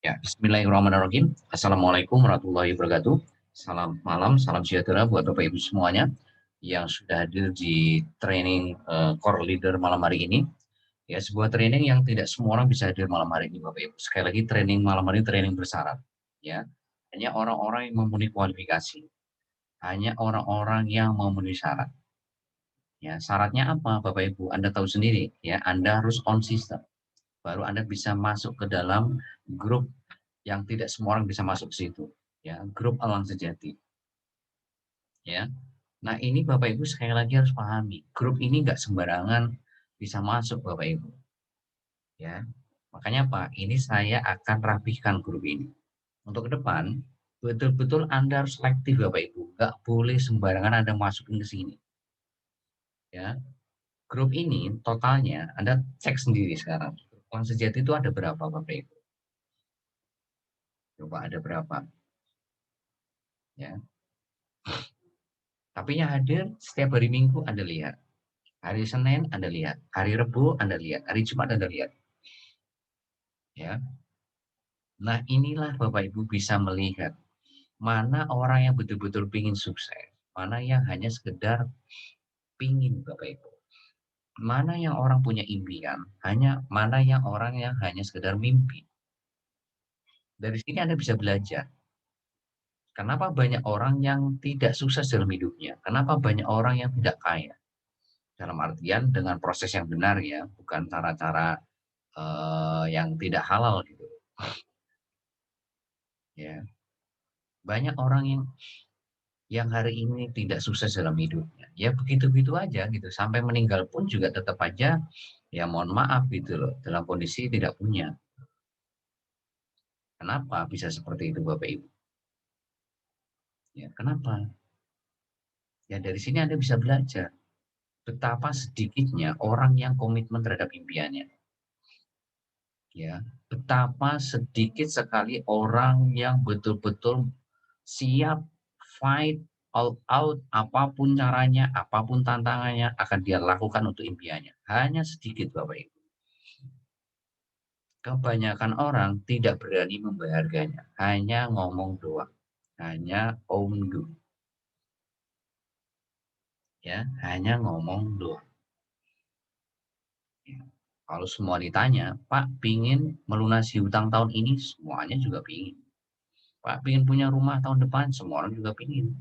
Ya, Bismillahirrahmanirrahim. Assalamualaikum warahmatullahi wabarakatuh. Salam malam, salam sejahtera buat Bapak Ibu semuanya yang sudah hadir di training Core Leader malam hari ini. Ya, sebuah training yang tidak semua orang bisa hadir malam hari ini, Bapak Ibu. Sekali lagi, training malam hari ini training bersyarat. Ya, hanya orang-orang yang memenuhi kualifikasi, hanya orang-orang yang memenuhi syarat. Ya, syaratnya apa, Bapak Ibu? Anda tahu sendiri. Ya, Anda harus konsisten. Baru Anda bisa masuk ke dalam grup yang tidak semua orang bisa masuk ke situ, ya, grup Elang Sejati, ya. Nah, ini Bapak Ibu sekali lagi harus pahami, grup ini nggak sembarangan bisa masuk, Bapak Ibu, ya. Makanya apa? Ini saya akan rapihkan grup ini. Untuk ke depan, betul-betul Anda harus selektif, Bapak Ibu. Nggak boleh sembarangan Anda masukin ke sini, ya. Grup ini totalnya Anda cek sendiri sekarang. Elang Sejati itu ada berapa, Bapak Ibu? Coba ada berapa, ya. Tapi yang hadir setiap hari Minggu Anda lihat. Hari Senin Anda lihat, hari Rabu Anda lihat, hari Jumat Anda lihat, ya. Nah, inilah Bapak Ibu bisa melihat mana orang yang betul-betul pingin sukses, mana yang hanya sekedar pingin, Bapak Ibu. Mana yang orang punya impian, mana yang orang yang hanya sekedar mimpi. Dari sini Anda bisa belajar. Kenapa banyak orang yang tidak sukses dalam hidupnya? Kenapa banyak orang yang tidak kaya? Dalam artian dengan proses yang benar, ya, bukan cara-cara yang tidak halal gitu, ya. Banyak orang yang hari ini tidak sukses dalam hidupnya, ya begitu-begitu aja gitu, sampai meninggal pun juga tetap aja, ya mohon maaf gitu loh, dalam kondisi tidak punya. Kenapa bisa seperti itu, Bapak Ibu? Ya, kenapa? Ya, dari sini Anda bisa belajar betapa sedikitnya orang yang komitmen terhadap impiannya. Ya, betapa sedikit sekali orang yang betul-betul siap fight all out, apapun caranya, apapun tantangannya akan dia lakukan untuk impiannya. Hanya sedikit, Bapak Ibu. Kebanyakan orang tidak berani membayarkannya, hanya ngomong doang, hanya omdu, ya, hanya ngomong doang. Ya. Kalau semua ditanya, Pak pingin melunasi hutang tahun ini, semuanya juga pingin. Pak pingin punya rumah tahun depan, semua orang juga pingin.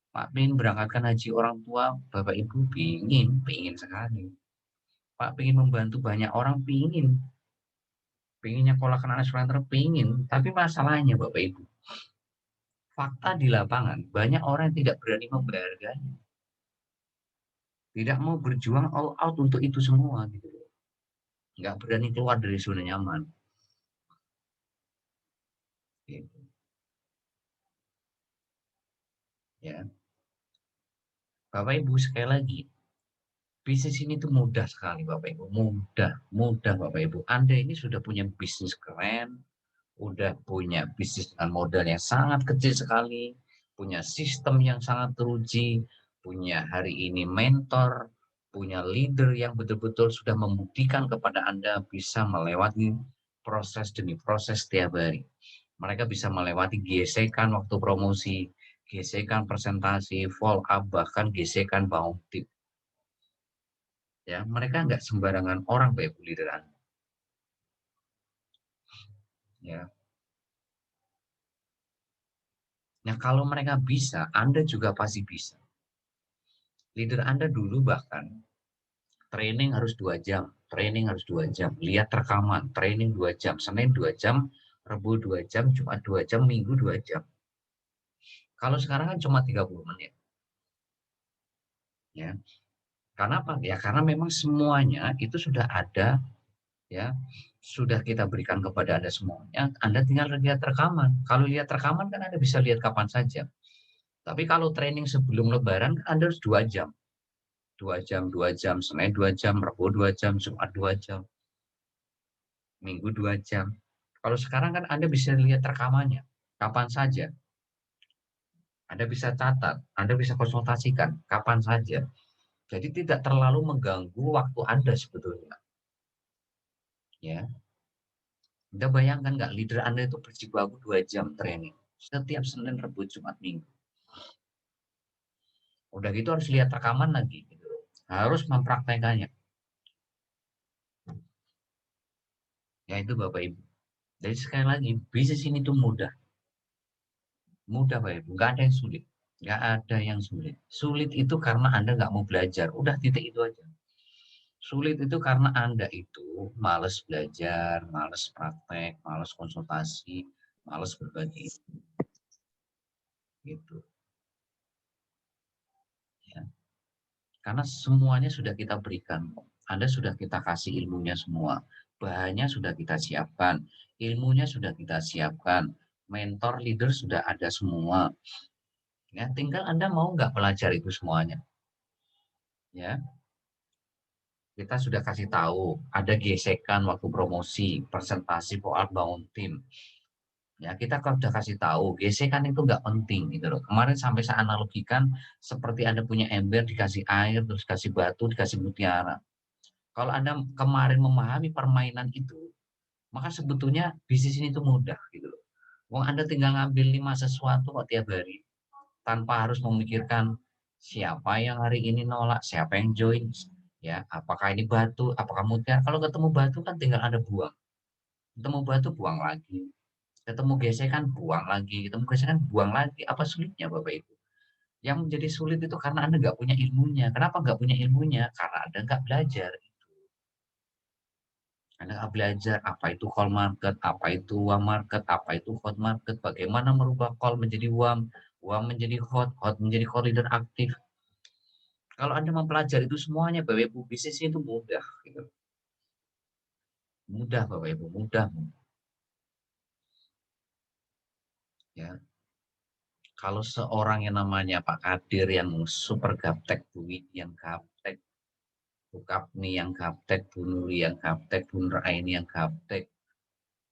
Pak pingin berangkatkan haji orang tua, Bapak Ibu pingin, pingin sekali. Pak pingin membantu banyak orang, pingin. Pinginnya nyekolahkan anak sekolah terpingin. Tapi masalahnya Bapak Ibu, fakta di lapangan, banyak orang yang tidak berani membayar harganya. Tidak mau berjuang all out untuk itu semua gitu. Nggak berani keluar dari zona nyaman. Gitu. Ya. Bapak Ibu sekali lagi, bisnis ini tuh mudah sekali Bapak Ibu. Mudah, mudah Bapak Ibu. Anda ini sudah punya bisnis keren, udah punya bisnis dengan modal yang sangat kecil sekali, punya sistem yang sangat teruji, punya hari ini mentor, punya leader yang betul-betul sudah membuktikan kepada Anda bisa melewati proses demi proses setiap hari. Mereka bisa melewati gesekan waktu promosi, gesekan presentasi, follow up, bahkan gesekan bounty. Ya, mereka nggak sembarangan orang, Pak Ibu, leader Anda. Ya. Nah, kalau mereka bisa, Anda juga pasti bisa. Leader Anda dulu bahkan training harus 2 jam, training harus 2 jam, lihat rekaman, training 2 jam, Senin 2 jam, Rabu 2 jam, Jumat 2 jam, Minggu 2 jam. Kalau sekarang kan cuma 30 menit. Ya. Karena apa? Ya karena memang semuanya itu sudah ada, ya, sudah kita berikan kepada Anda semuanya. Anda tinggal lihat rekaman. Kalau lihat rekaman kan Anda bisa lihat kapan saja. Tapi kalau training sebelum Lebaran Anda harus 2 jam. 2 jam, 2 jam, Senin 2 jam, Rabu 2 jam, Jumat 2 jam, Minggu 2 jam. Kalau sekarang kan Anda bisa lihat rekamannya kapan saja. Anda bisa catat, Anda bisa konsultasikan kapan saja. Jadi tidak terlalu mengganggu waktu Anda sebetulnya. Ya, Anda bayangkan nggak, leader Anda itu berjibaku 2 jam training. Setiap Senin, Rabu, Jumat, Minggu. Udah gitu harus lihat rekaman lagi. Gitu. Harus mempraktekannya. Ya itu Bapak Ibu. Jadi sekali lagi, bisnis ini tuh mudah. Mudah Bapak Ibu, nggak ada yang sulit. Nggak ada yang sulit. Sulit itu karena Anda nggak mau belajar. Udah titik itu aja. Sulit itu karena Anda itu males belajar, males praktek, males konsultasi, males berbagi. Gitu. Ya. Karena semuanya sudah kita berikan. Anda sudah kita kasih ilmunya semua. Bahannya sudah kita siapkan. Ilmunya sudah kita siapkan. Mentor, leader sudah ada semua. Ya, tinggal Anda mau nggak pelajari itu semuanya. Ya, kita sudah kasih tahu, ada gesekan waktu promosi, presentasi soal bangun tim. Ya, kita kan udah kasih tahu, gesekan itu nggak penting gitu loh. Kemarin sampai saya analogikan seperti Anda punya ember, dikasih air, terus kasih batu, dikasih mutiara. Kalau Anda kemarin memahami permainan itu, maka sebetulnya bisnis ini tuh mudah gitu loh. Wong Anda tinggal ngambil 5 sesuatu kok tiap hari, tanpa harus memikirkan siapa yang hari ini nolak, siapa yang join, ya, apakah ini batu, apakah mutiara. Kalau ketemu batu kan tinggal Anda buang. Ketemu batu buang lagi. Ketemu gesekan buang lagi, ketemu gesekan buang lagi. Apa sulitnya Bapak Ibu? Yang menjadi sulit itu karena Anda nggak punya ilmunya. Kenapa nggak punya ilmunya? Karena Anda nggak belajar. Anda nggak belajar apa itu call market, apa itu warm market, apa itu hot market, bagaimana merubah call menjadi warm menjadi hot menjadi call leader aktif. Kalau Anda mempelajari itu semuanya, Bapak Ibu, bisnis itu mudah. Gitu. Mudah, Bapak Ibu, mudah. Ya. Kalau seorang yang namanya Pak Kadir yang super gaptek, Bu Widi yang gaptek, Bu Kapni yang gaptek, Bu Nuri yang gaptek, Bu Nuraini yang gaptek,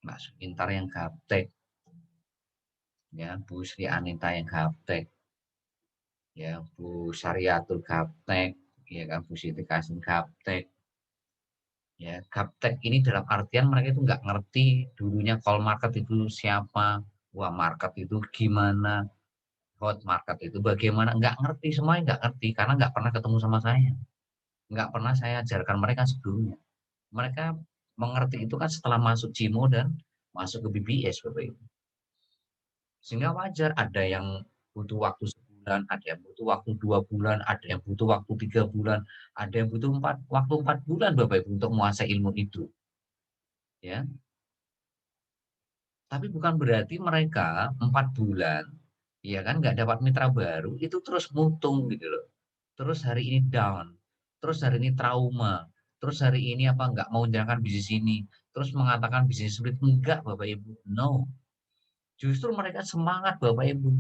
Mbak Sukintar yang gaptek, ya, Bu Sri Anita yang gaptek, ya, Bu Syariatul gaptek, ya kan, Bu Siti Kasim gaptek, ya, gaptek ini dalam artian mereka itu nggak ngerti dulunya call market itu siapa, wah market itu gimana, hot market itu bagaimana, nggak ngerti, semuanya nggak ngerti karena nggak pernah ketemu sama saya, nggak pernah saya ajarkan mereka sebelumnya. Mereka mengerti itu kan setelah masuk CIMO dan masuk ke BBS Bapak Ibu. Sehingga wajar ada yang butuh waktu sebulan, ada yang butuh waktu 2 bulan, ada yang butuh waktu 3 bulan, ada yang butuh waktu 4 bulan Bapak Ibu untuk menguasai ilmu itu. Ya, tapi bukan berarti mereka 4 bulan, ya kan, nggak dapat mitra baru, itu terus mutung gitu loh. Terus hari ini down, terus hari ini trauma, terus hari ini apa nggak mau menjalankan bisnis ini, terus mengatakan bisnis sulit. Enggak Bapak Ibu, no. Justru mereka semangat Bapak Ibu.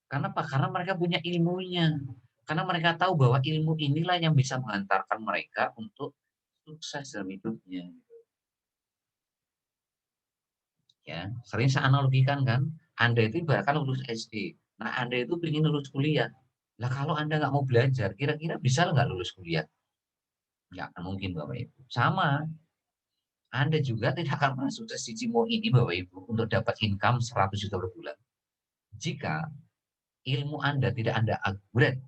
Karena apa? Karena mereka punya ilmunya. Karena mereka tahu bahwa ilmu inilah yang bisa mengantarkan mereka untuk sukses dalam hidupnya. Ya, sering saya analogikan kan, Anda itu bahkan lulus SD. Nah, Anda itu ingin lulus kuliah. Lah kalau Anda nggak mau belajar, kira-kira bisa nggak lulus kuliah? Nggak akan mungkin Bapak Ibu. Sama, Anda juga tidak akan pernah sukses di Cimo ini Bapak Ibu untuk dapat income 100 juta per bulan. Jika ilmu Anda tidak Anda upgrade,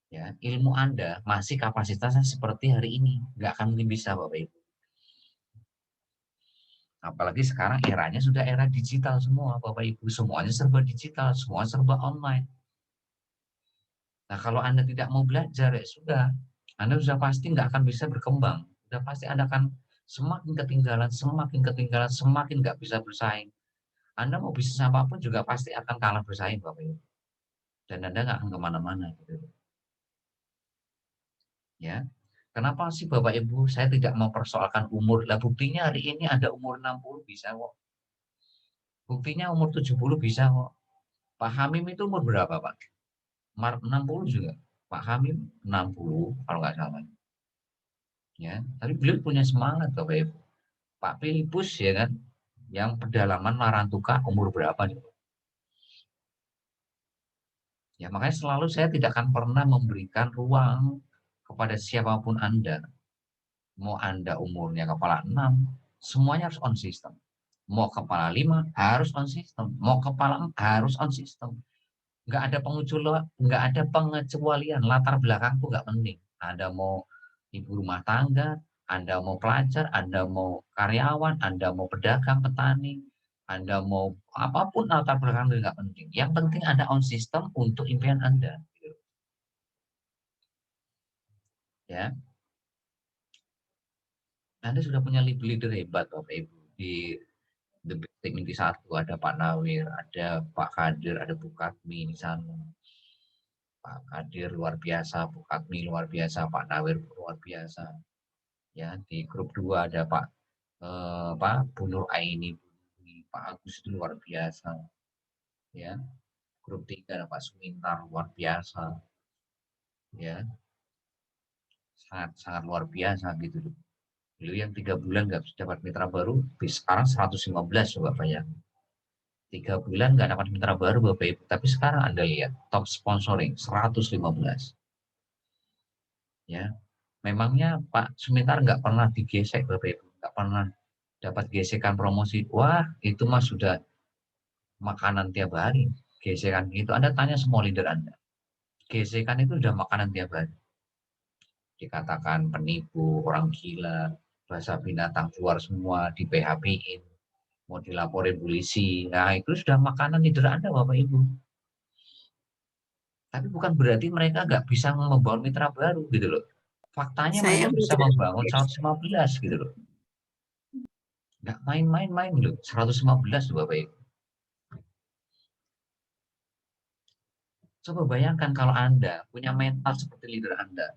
ya, ilmu Anda masih kapasitasnya seperti hari ini, nggak akan mungkin bisa Bapak Ibu. Apalagi sekarang eranya sudah era digital semua Bapak Ibu, semuanya serba digital, semua serba online. Nah kalau Anda tidak mau belajar ya sudah, Anda sudah pasti nggak akan bisa berkembang, sudah pasti Anda akan semakin ketinggalan, semakin ketinggalan, semakin nggak bisa bersaing. Anda mau bisnis apapun juga pasti akan kalah bersaing Bapak Ibu. Dan Anda nggak akan kemana-mana gitu. Ya. Kenapa sih Bapak Ibu saya tidak mau persoalkan umur? Lah buktinya hari ini ada umur 60 bisa kok. Buktinya umur 70 bisa kok. Pak Hamim itu umur berapa Pak? 60 juga. Pak Hamim 60 kalau nggak salah. Ya, tapi beliau punya semangat Bapak Ibu. Pak Filipus ya kan, yang pedalaman Marantuka umur berapa nih? Ya makanya selalu saya tidak akan pernah memberikan ruang kepada siapapun Anda. Mau Anda umurnya kepala 6, Semuanya harus on system. Mau kepala 5 harus on system, mau kepala 4 harus on system. Nggak ada pengecualian, latar belakang tuh nggak penting. Anda mau ibu rumah tangga, Anda mau pelajar, Anda mau karyawan, Anda mau pedagang, petani, Anda mau apapun latar belakang itu nggak penting. Yang penting Anda on system untuk impian Anda. Ya, Anda sudah punya leader hebat, Bapak Ibu. Di The Big Team Inti 1 ada Pak Nawir, ada Pak Kadir, ada Bu Katmi di sana. Pak Kadir luar biasa, Bu Katmi luar biasa, Pak Nawir luar biasa. Ya, di grup 2 ada Pak Bu Nur Aini, Pak Agus itu luar biasa. Ya, grup 3 ada Pak Sumintar luar biasa. Ya, sangat sangat luar biasa gitu loh. Beliau yang 3 bulan nggak bisa dapat mitra baru, sekarang 115 coba bayangin. 3 bulan nggak dapat mitra baru Bapak Ibu, tapi sekarang Anda lihat top sponsoring 115. Ya, memangnya Pak Sumintar nggak pernah digesek Bapak Ibu, nggak pernah dapat gesekan promosi. Wah, itu mah sudah makanan tiap hari. Gesekan itu Anda tanya semua leader Anda. Gesekan itu udah makanan tiap hari. Dikatakan penipu, orang gila, bahasa binatang keluar semua, di PHP-in, mau dilaporin polisi. Nah, itu sudah makanan leader Anda Bapak Ibu. Tapi bukan berarti mereka nggak bisa membangun mitra baru gitu loh. Faktanya Saya mereka bisa mitra. membangun 115 gitu loh. Nggak main-main loh, 115 loh Bapak Ibu. Coba bayangkan kalau Anda punya mental seperti leader Anda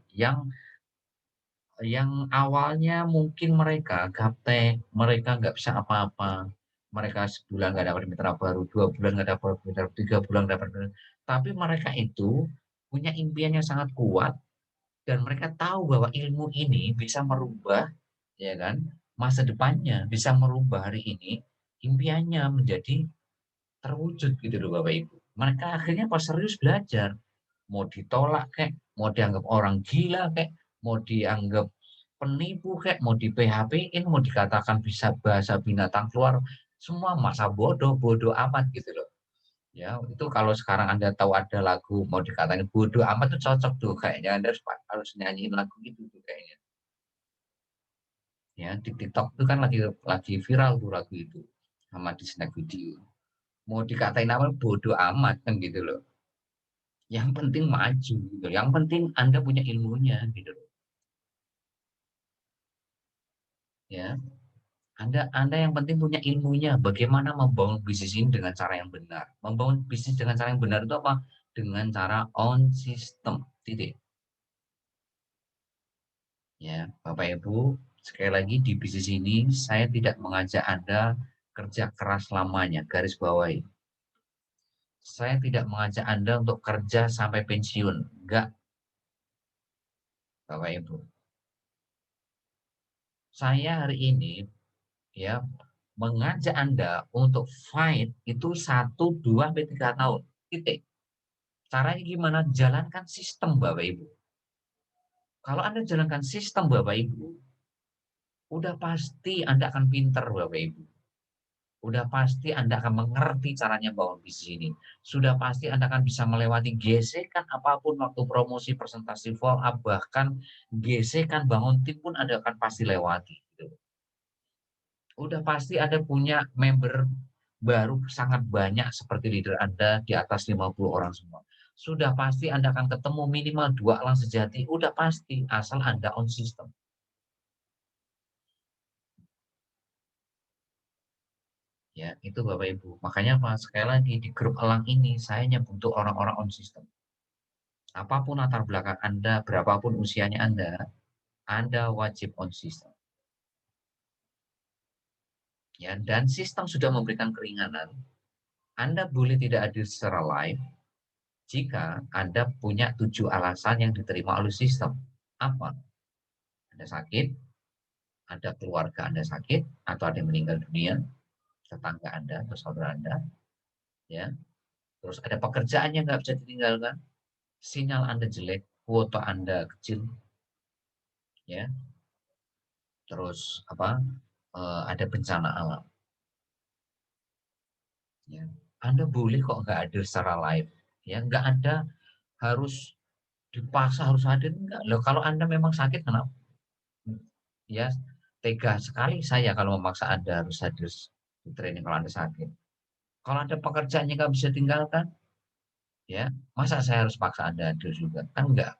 yang awalnya mungkin mereka gaptek, mereka nggak bisa apa-apa, mereka sebulan nggak dapat mitra baru, 2 bulan nggak dapat mitra, 3 bulan nggak dapat mitra, tapi mereka itu punya impian yang sangat kuat dan mereka tahu bahwa ilmu ini bisa merubah, ya kan, masa depannya, bisa merubah hari ini impiannya menjadi terwujud gitu loh Bapak Ibu. Mereka akhirnya pas serius belajar, mau ditolak kayak, mau dianggap orang gila kayak, mau dianggap penipu kayak, mau di PHP-in, mau dikatakan bisa bahasa binatang keluar, semua masa bodoh, bodoh amat gitu loh. Ya, itu kalau sekarang Anda tahu ada lagu mau dikatakan bodoh amat itu cocok tuh kayaknya Anda harus nyanyiin lagu itu tuh kayaknya. Ya, di TikTok itu kan lagi viral tuh lagu itu sama di snack video. Mau dikatain apa bodoh amat kan gitu loh. Yang penting maju gitu. Yang penting Anda punya ilmunya gitu loh. Ya, Anda yang penting punya ilmunya. Bagaimana membangun bisnis ini dengan cara yang benar. Membangun bisnis dengan cara yang benar itu apa? Dengan cara on system. Titik. Ya, Bapak Ibu, sekali lagi di bisnis ini saya tidak mengajak Anda kerja keras lamanya, garis bawahi. Saya tidak mengajak Anda untuk kerja sampai pensiun. Enggak, Bapak Ibu. Saya hari ini ya mengajak Anda untuk fight itu 1, 2, 3 tahun. Titik. Caranya gimana? Jalankan sistem Bapak Ibu. Kalau Anda jalankan sistem Bapak Ibu, udah pasti Anda akan pinter Bapak Ibu. Udah pasti Anda akan mengerti caranya bangun bisnis ini. Sudah pasti Anda akan bisa melewati gesekan apapun waktu promosi, presentasi, follow up, bahkan gesekan bangun tim pun Anda akan pasti lewati. Gitu. Udah pasti Anda punya member baru sangat banyak seperti leader Anda di atas 50 orang semua. Sudah pasti Anda akan ketemu minimal 2 orang sejati. Udah pasti asal Anda on system. Ya, itu Bapak Ibu. Makanya Pak, sekali lagi di grup elang ini saya hanya butuh orang-orang on system. Apapun latar belakang Anda, berapapun usianya Anda wajib on system. Ya, dan sistem sudah memberikan keringanan. Anda boleh tidak hadir secara live jika Anda punya 7 alasan yang diterima oleh sistem. Apa? Anda sakit, ada keluarga Anda sakit, atau ada yang meninggal dunia, tetangga Anda atau saudara Anda, ya. Terus ada pekerjaan yang nggak bisa ditinggalkan, sinyal Anda jelek, kuota Anda kecil, ya. Terus apa? ada bencana alam. Ya. Anda boleh kok nggak hadir secara live. Ya, nggak ada harus dipaksa harus hadir. Enggak. Loh, kalau Anda memang sakit, kenapa? Ya, tega sekali saya kalau memaksa Anda harus hadir di training kalau Anda sakit. Kalau ada pekerjaannya nggak bisa tinggalkan, ya masa saya harus paksa Anda hadir juga? Kan enggak.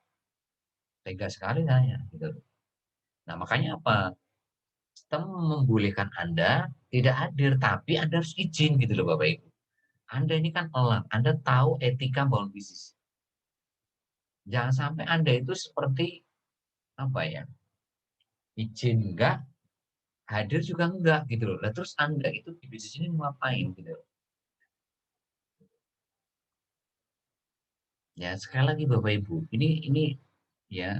Tega sekali saya. Gitu. Nah, makanya apa? Sistem membolehkan Anda tidak hadir, tapi Anda harus izin gitu loh Bapak Ibu. Anda ini kan elang, Anda tahu etika bangun bisnis. Jangan sampai Anda itu seperti apa ya? Izin enggak, hadir juga enggak gitu loh. Nah, terus Anda itu di bisnis ini mau ngapain gitu loh. Ya, sekali lagi Bapak Ibu, ini ya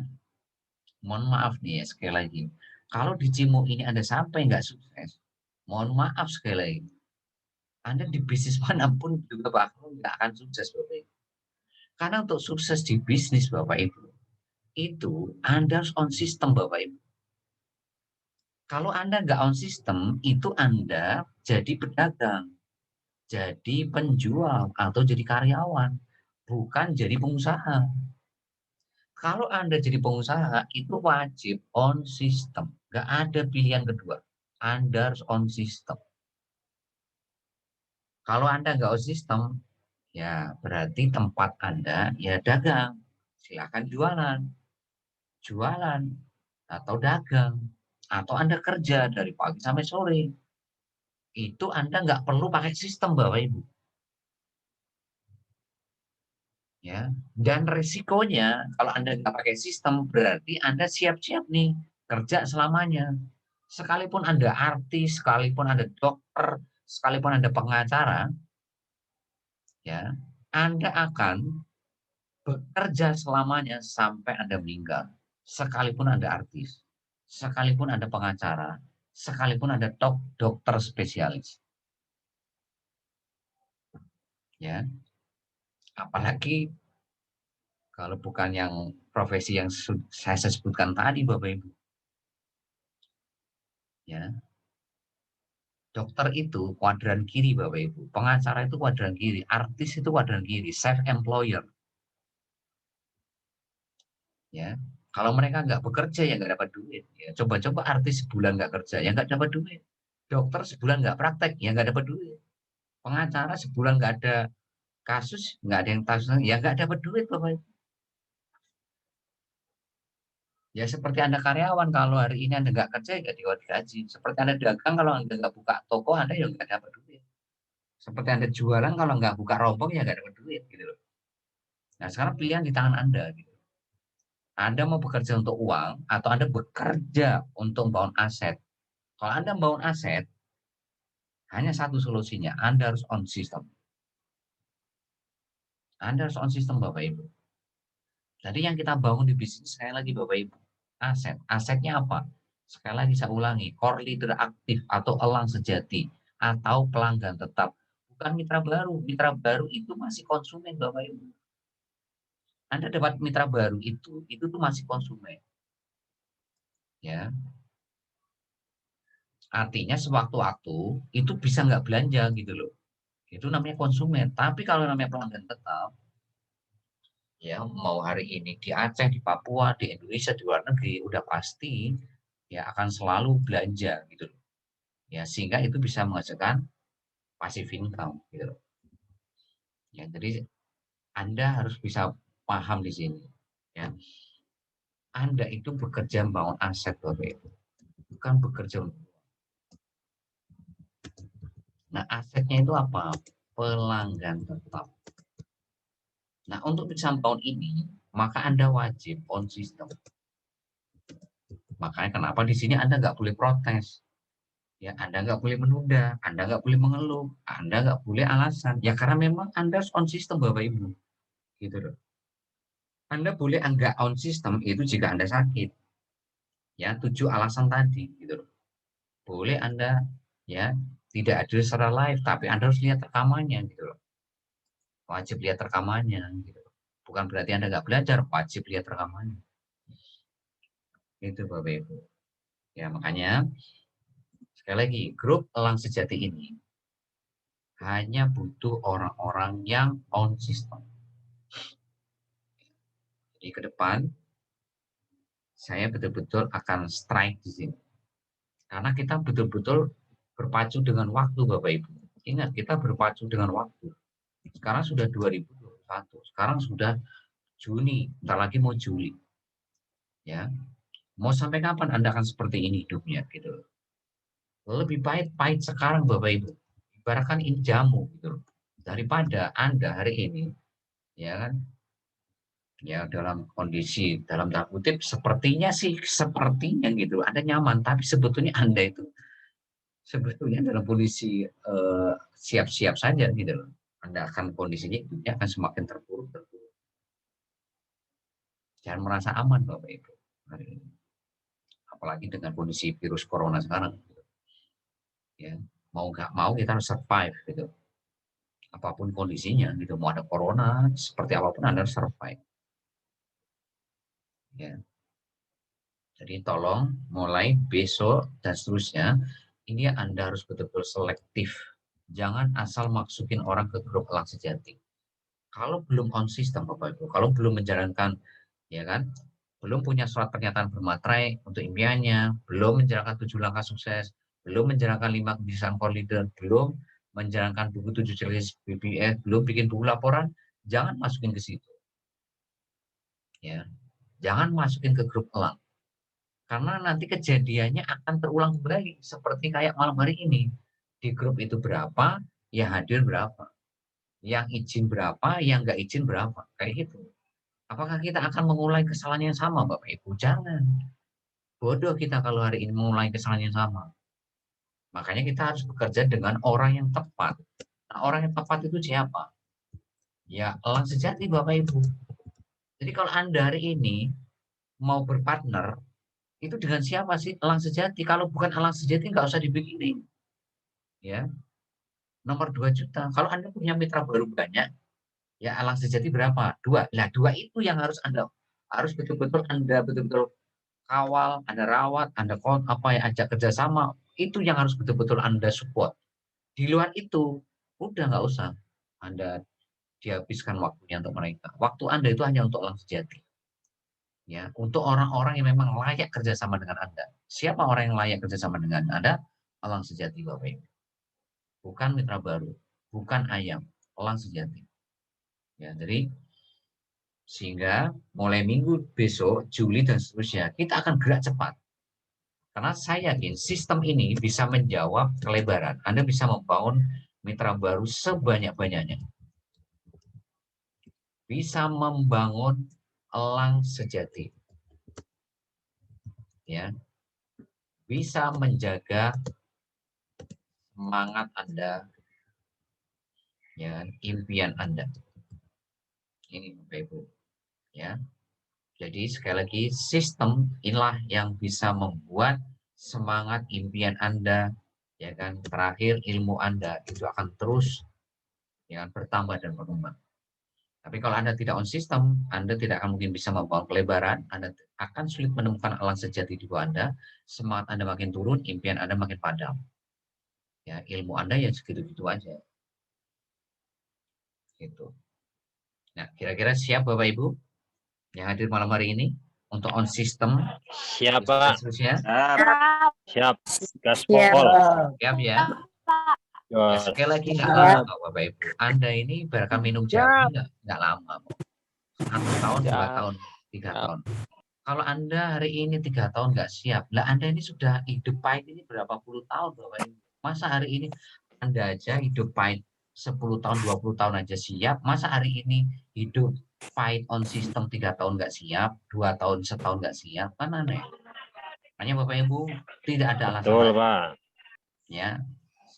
mohon maaf nih ya sekali lagi. Kalau di Cimo ini Anda sampai nggak sukses, mohon maaf sekali lagi. Anda di bisnis manapun juga bakal nggak akan sukses Bapak Ibu. Karena untuk sukses di bisnis Bapak Ibu, itu Anda harus on system Bapak Ibu. Kalau Anda nggak on system, itu Anda jadi pedagang, jadi penjual, atau jadi karyawan, bukan jadi pengusaha. Kalau Anda jadi pengusaha, itu wajib on system. Nggak ada pilihan kedua. Anda harus on system. Kalau Anda nggak on system, ya berarti tempat Anda ya dagang. Silakan jualan, jualan atau dagang. Atau Anda kerja dari pagi sampai sore. Itu Anda nggak perlu pakai sistem Bapak Ibu. Ya, dan risikonya kalau Anda nggak pakai sistem berarti Anda siap-siap nih kerja selamanya. Sekalipun Anda artis, sekalipun Anda dokter, sekalipun Anda pengacara, ya, Anda akan bekerja selamanya sampai Anda meninggal. Sekalipun Anda artis, sekalipun Anda pengacara, sekalipun Anda dokter spesialis, ya. Apalagi kalau bukan yang profesi yang saya sebutkan tadi, Bapak Ibu, ya. Dokter itu kuadran kiri, Bapak Ibu. Pengacara itu kuadran kiri, artis itu kuadran kiri, self employer, ya. Kalau mereka nggak bekerja ya nggak dapat duit. Ya. Coba-coba artis sebulan nggak kerja ya nggak dapat duit. Dokter sebulan nggak praktek ya nggak dapat duit. Pengacara sebulan nggak ada kasus, nggak ada yang kasus, ya nggak dapat duit Bapak Ibu. Ya seperti Anda karyawan, kalau hari ini Anda nggak kerja ya nggak digaji. Seperti Anda dagang, kalau Anda nggak buka toko Anda ya nggak dapat duit. Seperti Anda jualan, kalau nggak buka rombong ya nggak dapat duit gitu loh. Nah sekarang pilihan di tangan Anda gitu. Anda mau bekerja untuk uang atau Anda bekerja untuk membangun aset. Kalau Anda membangun aset, hanya satu solusinya, Anda harus on system. Anda harus on system Bapak Ibu. Jadi yang kita bangun di bisnis sekali lagi Bapak Ibu, aset. Asetnya apa? Sekali lagi saya ulangi, core leader aktif atau elang sejati atau pelanggan tetap. Bukan mitra baru. Mitra baru itu masih konsumen Bapak Ibu. Anda dapat mitra baru itu tuh masih konsumen. Ya, artinya sewaktu-waktu itu bisa nggak belanja gitu loh. Itu namanya konsumen. Tapi kalau namanya pelanggan tetap, ya mau hari ini di Aceh, di Papua, di Indonesia, di luar negeri, udah pasti ya akan selalu belanja gitu loh. Ya sehingga itu bisa menghasilkan passive income gitu loh. Ya jadi Anda harus bisa paham di sini ya. Anda itu bekerja membangun aset Bapak Ibu, bukan bekerja untuk. Nah, asetnya itu apa? Pelanggan tetap. Nah, untuk bisa membangun ini, maka Anda wajib on system. Makanya kenapa di sini Anda nggak boleh protes. Ya, Anda nggak boleh menunda, Anda nggak boleh mengeluh, Anda nggak boleh alasan. Ya, karena memang Anda on system, Bapak Ibu. Gitu loh. Anda boleh enggak on system itu jika Anda sakit. Ya, 7 alasan tadi. Gitu loh. Boleh Anda ya tidak hadir secara live, tapi Anda harus lihat rekamannya. Gitu loh. Wajib lihat rekamannya. Gitu loh. Bukan berarti Anda nggak belajar, wajib lihat rekamannya. Itu Bapak Ibu. Ya, makanya Sekali lagi, grup elang sejati ini hanya butuh orang-orang yang on system. Jadi ke depan, saya betul-betul akan strike di sini. Karena kita betul-betul berpacu dengan waktu, Bapak Ibu. Ingat, kita berpacu dengan waktu. Sekarang sudah 2021, sekarang sudah Juni, bentar lagi mau Juli. Ya, mau sampai kapan Anda akan seperti ini hidupnya, gitu. Lebih pahit sekarang, Bapak Ibu. Ibaratkan ini jamu, gitu. Daripada Anda hari ini, ya kan, ya dalam kondisi dalam tanda kutip sepertinya gitu Anda nyaman, tapi sebetulnya Anda itu sebetulnya dalam kondisi siap-siap saja gitu loh. Anda akan kondisinya hidupnya akan semakin terpuruk. Jangan merasa aman Bapak Ibu hari ini. Apalagi dengan kondisi virus corona sekarang gitu. Ya, mau nggak mau kita harus survive gitu. Apapun kondisinya gitu, mau ada corona seperti apapun Anda harus survive. Ya. Jadi tolong mulai besok dan seterusnya, ini Anda harus betul-betul selektif. Jangan asal masukin orang ke grup elang sejati. Kalau belum on system Bapak Ibu, kalau belum menjalankan, ya kan, belum punya surat pernyataan bermaterai untuk impiannya, belum menjalankan 7 langkah sukses, belum menjalankan 5 kebiasaan core leader, belum menjalankan buku 7 checklist BBS, belum bikin buku laporan, jangan masukin ke situ. Ya, jangan masukin ke grup elang. Karena nanti kejadiannya akan terulang kembali seperti kayak malam hari ini. Di grup itu berapa, ya hadir berapa. Yang izin berapa, yang nggak izin berapa. Kayak gitu. Apakah kita akan mengulangi kesalahan yang sama, Bapak Ibu? Jangan. Bodoh kita kalau hari ini mengulangi kesalahan yang sama. Makanya kita harus bekerja dengan orang yang tepat. Nah, orang yang tepat itu siapa? Ya, elang sejati, Bapak Ibu. Jadi kalau Anda hari ini mau berpartner, itu dengan siapa sih elang sejati? Kalau bukan elang sejati, nggak usah dibikinin. Ya, nomor 2 juta. Kalau Anda punya mitra baru banyak, ya elang sejati berapa? 2. Nah, 2 itu yang harus Anda harus betul-betul Anda betul-betul kawal, Anda rawat, Anda ajak kerjasama. Itu yang harus betul-betul Anda support. Di luar itu, udah nggak usah Anda dihabiskan waktunya untuk mereka. Waktu Anda itu hanya untuk elang sejati. Ya, untuk orang-orang yang memang layak kerjasama dengan Anda. Siapa orang yang layak kerjasama dengan Anda? Elang sejati, Bapak Ibu. Bukan mitra baru, bukan ayam, elang sejati. Ya, jadi sehingga mulai minggu besok, Juli dan seterusnya, kita akan gerak cepat. Karena saya yakin sistem ini bisa menjawab kelebaran. Anda bisa membangun mitra baru sebanyak-banyaknya. Bisa membangun elang sejati. Ya. Bisa menjaga semangat Anda, ya, impian Anda. Ini Bapak Ibu, ya. Jadi sekali lagi sistem inilah yang bisa membuat semangat impian Anda, ya kan, terakhir ilmu Anda itu akan terus ya bertambah dan berkembang. Tapi kalau Anda tidak on sistem, Anda tidak akan mungkin bisa membangun pelebaran, Anda akan sulit menemukan elang sejati di bawah Anda, semangat Anda makin turun, impian Anda makin padam. Ya, ilmu Anda ya segitu-gitu aja. Gitu. Nah, kira-kira siap Bapak Ibu yang hadir malam hari ini untuk on system Siap, dan Pak. seterusnya? Siap. Gaspol. Siap ya. Ya, sekali lagi nggak lama kok Bapak Ibu. Anda ini ibaratkan minum jamu nggak lama. 1 tahun, 2 tahun, 3 tahun. Kalau Anda hari ini 3 tahun nggak siap, lah Anda ini sudah hidup pahit ini berapa puluh tahun Bapak Ibu. Masa hari ini Anda aja hidup pahit 10 tahun, 20 tahun aja siap, masa hari ini hidup pahit on system 3 tahun nggak siap, 2 tahun, setahun nggak siap, kan aneh. Makanya Bapak Ibu tidak ada alasan Betul, lagi. Pak. Ya,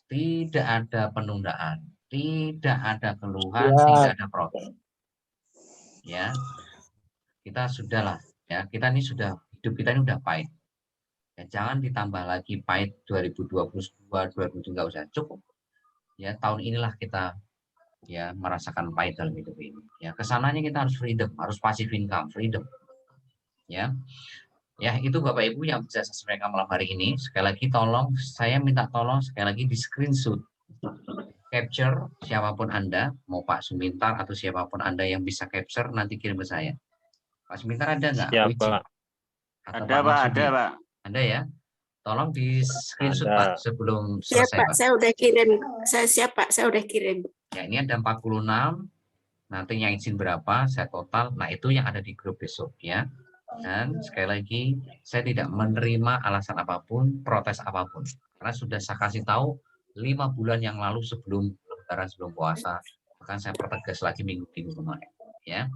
tidak ada penundaan, tidak ada keluhan, tidak ada protes. Ya, kita sudahlah, ya kita ini sudah hidup kita ini udah pahit. Ya, jangan ditambah lagi pahit 2022, 2023 nggak usah cukup. Ya tahun inilah kita ya merasakan pahit dalam hidup ini. Ya kesananya kita harus freedom, harus passive income, freedom. Ya Ya, itu Bapak Ibu yang bisa saya sampaikan malam hari ini. Sekali lagi saya minta tolong sekali lagi di screenshot, capture siapapun Anda, mau Pak Sumintar atau siapapun Anda yang bisa capture, nanti kirim ke saya. Pak Sumintar ada nggak? Siap, Wiji? Pak. Atau Ada Pak Pak, Marsudi? ada Pak. Ada ya? Tolong di screenshot Pak Ada. sebelum Siap selesai Pak, Pak. saya udah kirim. Saya siap Pak, saya udah kirim. Ya, ini ada 46. Nanti yang izin berapa, saya total. Nah, itu yang ada di grup besok ya. Dan sekali lagi, saya tidak menerima alasan apapun, protes apapun. Karena sudah saya kasih tahu 5 bulan yang lalu sebelum lebaran, sebelum puasa. Bahkan saya pertegas lagi minggu-minggu kemarin. Ya,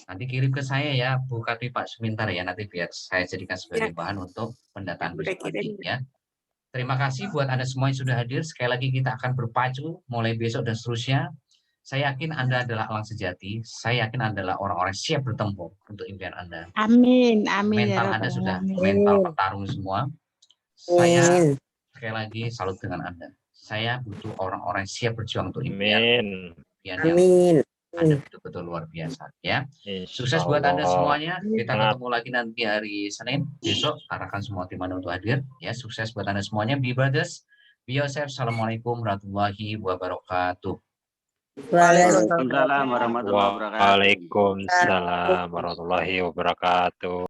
nanti kirim ke saya ya, Bu Kati Pak Sumintar ya. Nanti biar saya jadikan sebagai bahan untuk pendataan Udah besok nanti kirim. ya. Terima kasih buat Anda semua yang sudah hadir. Sekali lagi kita akan berpacu mulai besok dan seterusnya. Saya yakin Anda adalah elang sejati. Saya yakin Anda adalah orang-orang siap bertempur untuk impian Anda. Amin, amin ya Mental Rabbal Anda sudah Alamin. mental petarung semua. Saya sekali lagi salut dengan Anda. Saya butuh orang-orang yang siap berjuang untuk impian. Amin. Yang Anda betul-betul luar biasa ya. Sukses Insya buat Anda Allah. semuanya. Kita Semangat. ketemu lagi nanti hari Senin besok. Arahkan semua tim Anda untuk hadir ya. Sukses buat Anda semuanya. Be brothers, be yourself. Assalamualaikum warahmatullahi wabarakatuh. Waalaikumsalam warahmatullahi wabarakatuh. Waalaikumsalam warahmatullahi wabarakatuh.